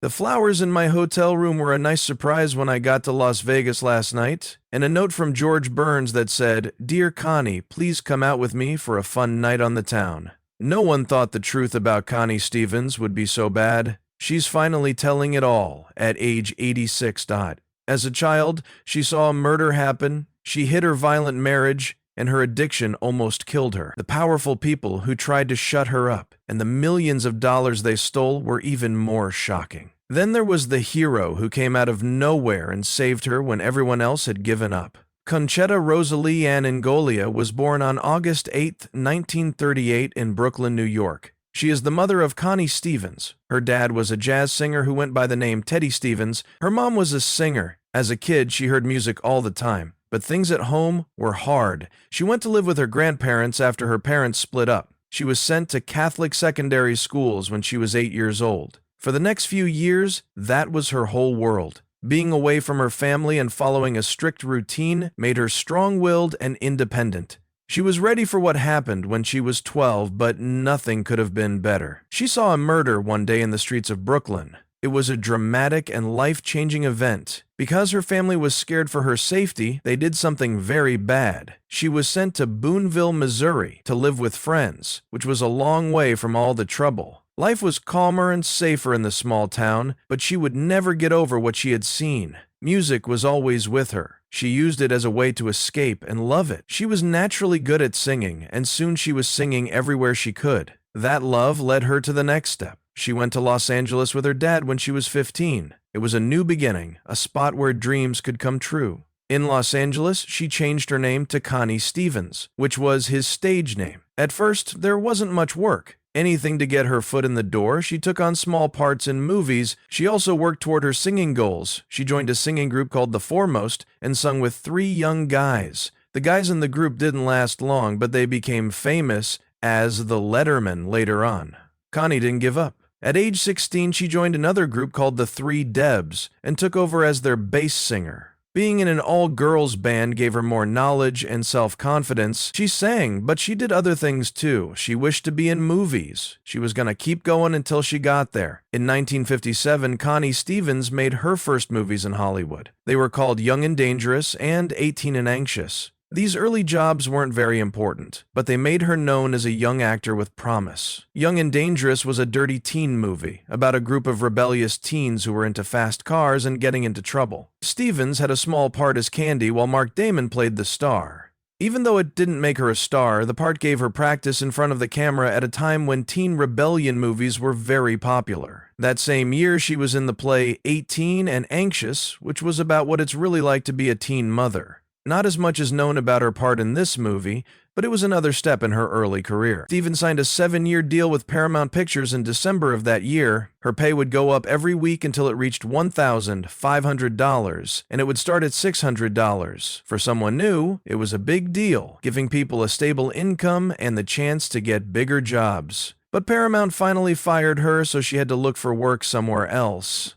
The flowers in my hotel room were a nice surprise when I got to Las Vegas last night, and a note from George Burns that said, "Dear Connie, please come out with me for a fun night on the town." No one thought the truth about Connie Stevens would be so bad. She's finally telling it all at age 86. As a child, she saw a murder happen, she hid her violent marriage, and her addiction almost killed her. The powerful people who tried to shut her up, and the millions of dollars they stole were even more shocking. Then there was the hero who came out of nowhere and saved her when everyone else had given up. Conchetta Rosalie Ann Ingolia was born on August 8, 1938 in Brooklyn, New York. She is the mother of Connie Stevens. Her dad was a jazz singer who went by the name Teddy Stevens. Her mom was a singer. As a kid, she heard music all the time. But things at home were hard. She went to live with her grandparents after her parents split up. She was sent to Catholic secondary schools when she was 8 years old. For the next few years, that was her whole world. Being away from her family and following a strict routine made her strong-willed and independent. She was ready for what happened when she was 12, but nothing could have been better. She saw a murder one day in the streets of Brooklyn. It was a dramatic and life-changing event. Because her family was scared for her safety, they did something very bad. She was sent to Boonville, Missouri, to live with friends, which was a long way from all the trouble. Life was calmer and safer in the small town, but she would never get over what she had seen. Music was always with her. She used it as a way to escape and love it. She was naturally good at singing, and soon she was singing everywhere she could. That love led her to the next step. She went to Los Angeles with her dad when she was 15. It was a new beginning, a spot where dreams could come true. In Los Angeles, she changed her name to Connie Stevens, which was his stage name. At first, there wasn't much work. Anything to get her foot in the door, she took on small parts in movies. She also worked toward her singing goals. She joined a singing group called The Foremost and sung with 3 young guys. The guys in the group didn't last long, but they became famous as the Lettermen later on. Connie didn't give up. At age 16, she joined another group called the Three Debs and took over as their bass singer. Being in an all-girls band gave her more knowledge and self-confidence. She sang, but she did other things too. She wished to be in movies. She was going to keep going until she got there. In 1957, Connie Stevens made her first movies in Hollywood. They were called Young and Dangerous and 18 and Anxious. These early jobs weren't very important, but they made her known as a young actor with promise. Young and Dangerous was a dirty teen movie about a group of rebellious teens who were into fast cars and getting into trouble. Stevens had a small part as Candy while Mark Damon played the star. Even though it didn't make her a star, the part gave her practice in front of the camera at a time when teen rebellion movies were very popular. That same year, she was in the play 18 and Anxious, which was about what it's really like to be a teen mother. Not as much is known about her part in this movie, but it was another step in her early career. Stevens signed a 7-year deal with Paramount Pictures in December of that year. Her pay would go up every week until it reached $1,500, and it would start at $600. For someone new, it was a big deal, giving people a stable income and the chance to get bigger jobs. But Paramount finally fired her, so she had to look for work somewhere else.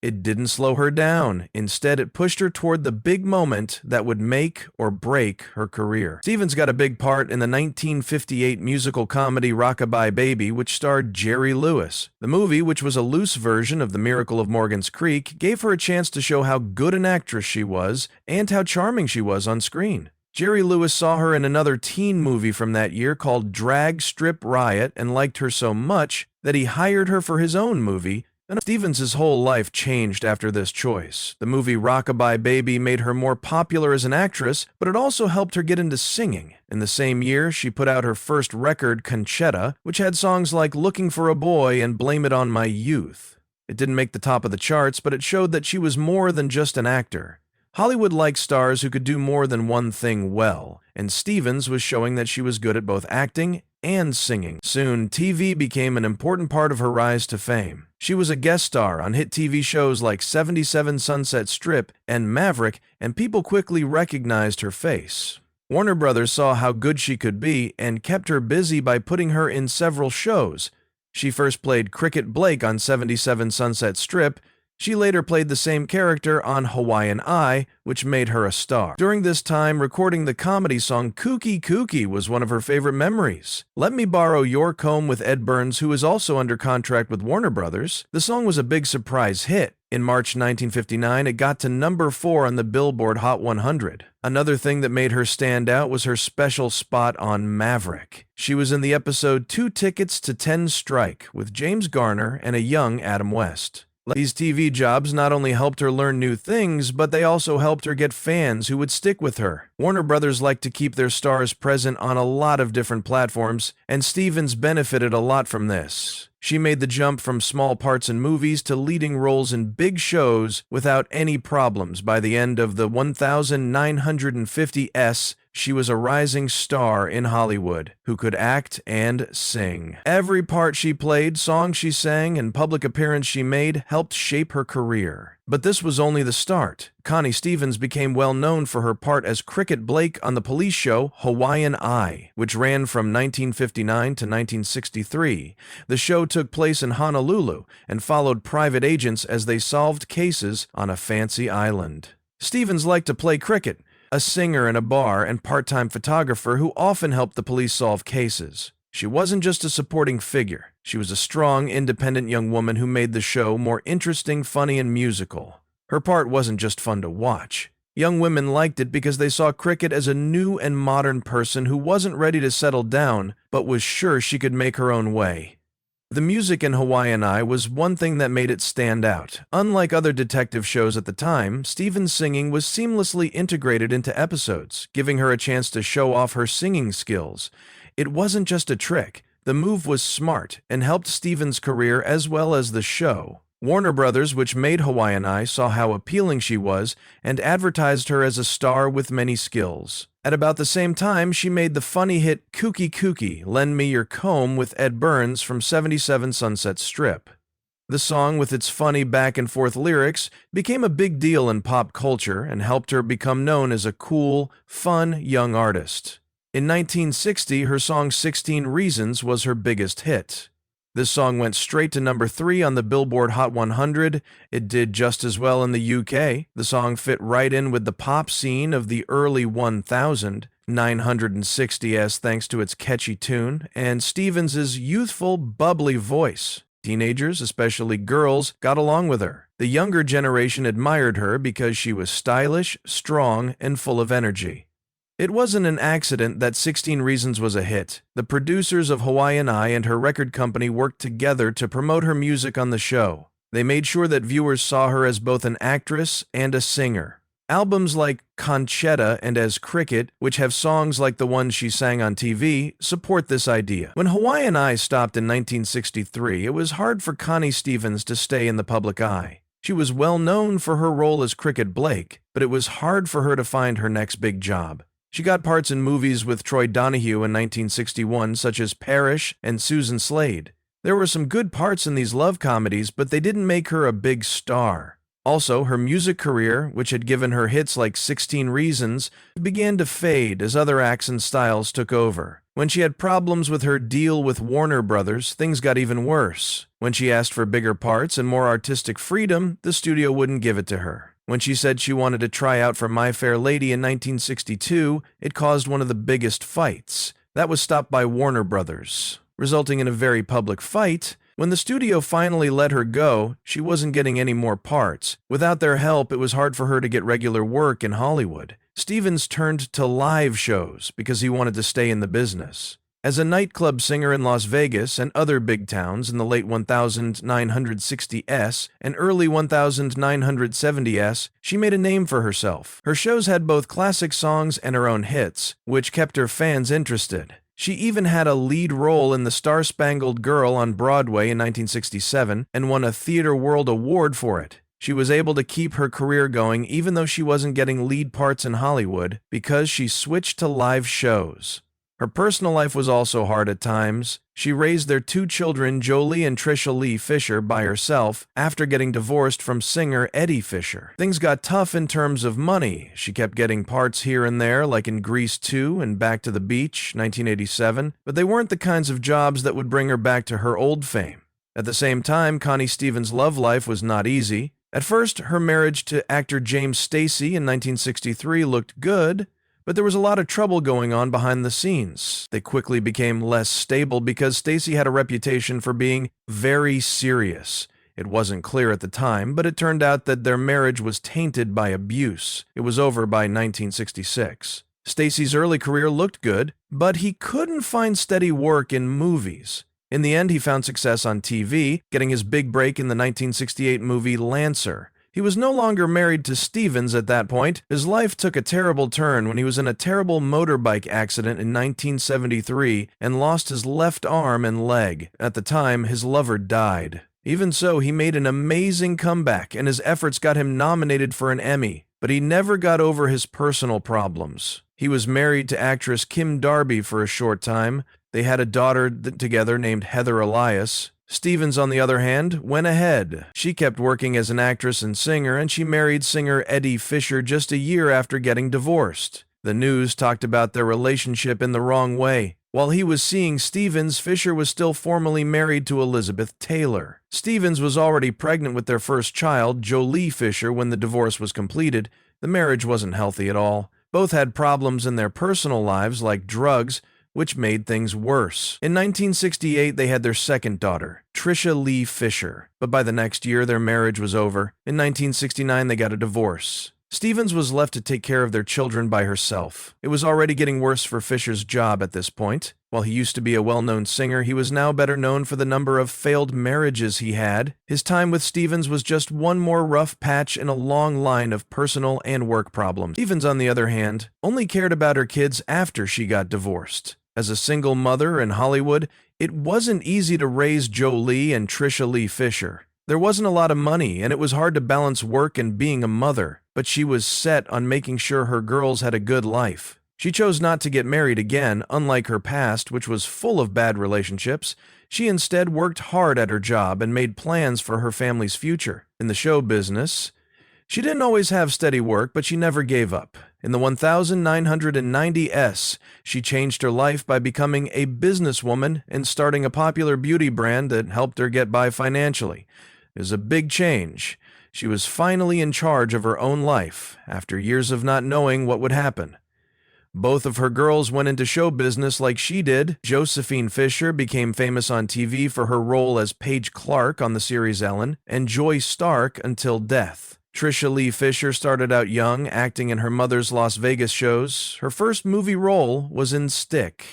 It didn't slow her down. Instead, it pushed her toward the big moment that would make or break her career. Stevens got a big part in the 1958 musical comedy Rockabye Baby, which starred Jerry Lewis. The movie, which was a loose version of The Miracle of Morgan's Creek, gave her a chance to show how good an actress she was and how charming she was on screen. Jerry Lewis saw her in another teen movie from that year called Drag Strip Riot and liked her so much that he hired her for his own movie. And Stevens' whole life changed after this choice. The movie Rockabye Baby made her more popular as an actress, but it also helped her get into singing. In the same year, she put out her first record, Conchetta, which had songs like Looking for a Boy and Blame It on My Youth. It didn't make the top of the charts, but it showed that she was more than just an actor. Hollywood liked stars who could do more than one thing well, and Stevens was showing that she was good at both acting and singing. Soon, TV became an important part of her rise to fame. She was a guest star on hit TV shows like 77 Sunset Strip and Maverick, and people quickly recognized her face. Warner Brothers saw how good she could be and kept her busy by putting her in several shows. She first played Cricket Blake on 77 Sunset Strip. She later played the same character on Hawaiian Eye, which made her a star. During this time, recording the comedy song Kooky Kooky was one of her favorite memories. Let Me Borrow Your Comb with Ed Burns, who is also under contract with Warner Brothers. The song was a big surprise hit. In March 1959, it got to number 4 on the Billboard Hot 100. Another thing that made her stand out was her special spot on Maverick. She was in the episode 2 Tickets to 10 Strike with James Garner and a young Adam West. These TV jobs not only helped her learn new things, but they also helped her get fans who would stick with her. Warner Brothers liked to keep their stars present on a lot of different platforms, and Stevens benefited a lot from this. She made the jump from small parts in movies to leading roles in big shows without any problems. By the end of the 1950s, she was a rising star in Hollywood who could act and sing. Every part she played, song she sang, and public appearance she made helped shape her career. But this was only the start. Connie Stevens became well known for her part as Cricket Blake on the police show Hawaiian Eye, which ran from 1959 to 1963. The show took place in Honolulu and followed private agents as they solved cases on a fancy island. Stevens liked to play cricket, a singer in a bar and part-time photographer who often helped the police solve cases. She wasn't just a supporting figure. She was a strong, independent young woman who made the show more interesting, funny, and musical. Her part wasn't just fun to watch. Young women liked it because they saw cricket as a new and modern person who wasn't ready to settle down, but was sure she could make her own way. The music in Hawaiian Eye was one thing that made it stand out. Unlike other detective shows at the time, Stevens' singing was seamlessly integrated into episodes, giving her a chance to show off her singing skills. It wasn't just a trick. The move was smart and helped Stevens' career as well as the show. Warner Brothers, which made Hawaiian Eye, saw how appealing she was and advertised her as a star with many skills. At about the same time, she made the funny hit Kooky Kooky, Lend Me Your Comb with Ed Burns from 77 Sunset Strip. The song, with its funny back-and-forth lyrics, became a big deal in pop culture and helped her become known as a cool, fun young artist. In 1960, her song 16 Reasons was her biggest hit. This song went straight to number 3 on the Billboard Hot 100. It did just as well in the UK. The song fit right in with the pop scene of the early 1960s thanks to its catchy tune and Stevens' youthful, bubbly voice. Teenagers, especially girls, got along with her. The younger generation admired her because she was stylish, strong, and full of energy. It wasn't an accident that 16 Reasons was a hit. The producers of Hawaiian Eye and her record company worked together to promote her music on the show. They made sure that viewers saw her as both an actress and a singer. Albums like Conchetta and As Cricket, which have songs like the ones she sang on TV, support this idea. When Hawaiian Eye stopped in 1963, it was hard for Connie Stevens to stay in the public eye. She was well known for her role as Cricket Blake, but it was hard for her to find her next big job. She got parts in movies with Troy Donahue in 1961, such as Parrish and Susan Slade. There were some good parts in these love comedies, but they didn't make her a big star. Also, her music career, which had given her hits like 16 Reasons, began to fade as other acts and styles took over. When she had problems with her deal with Warner Brothers, things got even worse. When she asked for bigger parts and more artistic freedom, the studio wouldn't give it to her. When she said she wanted to try out for My Fair Lady in 1962, it caused one of the biggest fights. That was stopped by Warner Brothers, resulting in a very public fight. When the studio finally let her go, she wasn't getting any more parts. Without their help, it was hard for her to get regular work in Hollywood. Stevens turned to live shows because he wanted to stay in the business. As a nightclub singer in Las Vegas and other big towns in the late 1960s and early 1970s, she made a name for herself. Her shows had both classic songs and her own hits, which kept her fans interested. She even had a lead role in The Star-Spangled Girl on Broadway in 1967 and won a Theatre World Award for it. She was able to keep her career going even though she wasn't getting lead parts in Hollywood because she switched to live shows. Her personal life was also hard at times. She raised their 2 children, Jolie and Trisha Lee Fisher, by herself after getting divorced from singer Eddie Fisher. Things got tough in terms of money. She kept getting parts here and there, like in Grease 2 and Back to the Beach, 1987, but they weren't the kinds of jobs that would bring her back to her old fame. At the same time, Connie Stevens' love life was not easy. At first, her marriage to actor James Stacey in 1963 looked good, but there was a lot of trouble going on behind the scenes. They quickly became less stable because Stacey had a reputation for being very serious. It wasn't clear at the time, but it turned out that their marriage was tainted by abuse. It was over by 1966. Stacey's early career looked good, but he couldn't find steady work in movies. In the end, he found success on TV, getting his big break in the 1968 movie Lancer. He was no longer married to Stevens at that point. His life took a terrible turn when he was in a terrible motorbike accident in 1973 and lost his left arm and leg. At the time, his lover died. Even so, he made an amazing comeback, and his efforts got him nominated for an Emmy, but he never got over his personal problems. He was married to actress Kim Darby for a short time. They had a daughter together named Heather Elias. Stevens, on the other hand, went ahead. She kept working as an actress and singer, and she married singer Eddie Fisher just a year after getting divorced. The news talked about their relationship in the wrong way. While he was seeing Stevens, Fisher was still formally married to Elizabeth Taylor. Stevens was already pregnant with their first child, Jolie Fisher, when the divorce was completed. The marriage wasn't healthy at all. Both had problems in their personal lives, like drugs, which made things worse. In 1968, they had their second daughter, Tricia Lee Fisher, but by the next year, their marriage was over. In 1969, they got a divorce. Stevens was left to take care of their children by herself. It was already getting worse for Fisher's job at this point. While he used to be a well-known singer, he was now better known for the number of failed marriages he had. His time with Stevens was just one more rough patch in a long line of personal and work problems. Stevens, on the other hand, only cared about her kids after she got divorced. As a single mother in Hollywood, it wasn't easy to raise Jolie and Tricia Lee Fisher. There wasn't a lot of money, and it was hard to balance work and being a mother, but she was set on making sure her girls had a good life. She chose not to get married again, unlike her past, which was full of bad relationships. She instead worked hard at her job and made plans for her family's future. In the show business, she didn't always have steady work, but she never gave up. In the 1990s, she changed her life by becoming a businesswoman and starting a popular beauty brand that helped her get by financially. It was a big change. She was finally in charge of her own life after years of not knowing what would happen. Both of her girls went into show business like she did. Josephine Fisher became famous on TV for her role as Paige Clark on the series Ellen, and Joy Stark until death. Tricia Lee Fisher started out young, acting in her mother's Las Vegas shows. Her first movie role was in Stick.